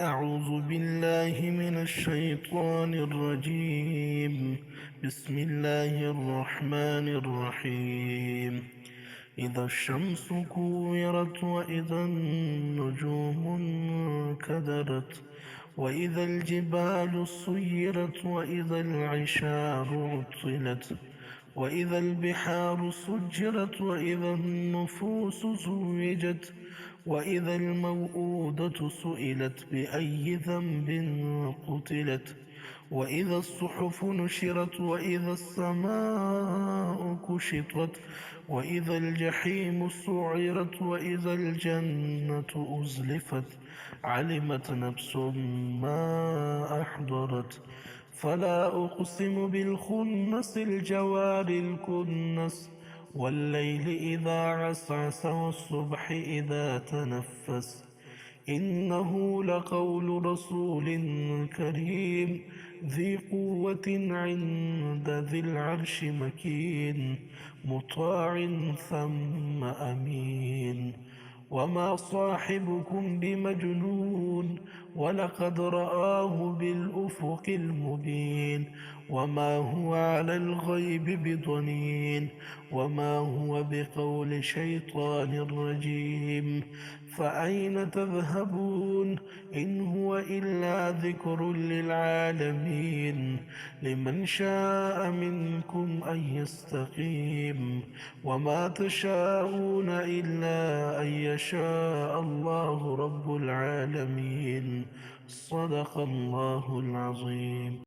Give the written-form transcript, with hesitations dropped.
أعوذ بالله من الشيطان الرجيم. بسم الله الرحمن الرحيم. إذا الشمس كورت وإذا النجوم انكدرت وإذا الجبال سيرت وإذا العشار عطلت وإذا البحار سجرت وإذا النفوس زوجت وإذا الموءودة سئلت بأي ذنب قتلت وإذا الصحف نشرت وإذا السماء كشطت وإذا الجحيم سعرت وإذا الجنة أزلفت علمت نفس ما أحضرت فلا أقسم بالخنس الجوار الكنس والليل إذا عسعس والصبح إذا تنفس إنه لقول رسول كريم ذي قوة عند ذي العرش مكين مطاع ثم أمين وما صاحبكم بمجنون ولقد رآه بالأفق المبين وما هو على الغيب بضنين وما هو بقول شيطان رجيم فأين تذهبون إن هو إلا ذكر للعالمين لمن شاء منكم أن يستقيم وما تشاءون إلا أن يشاء الله رب العالمين. صدق الله العظيم.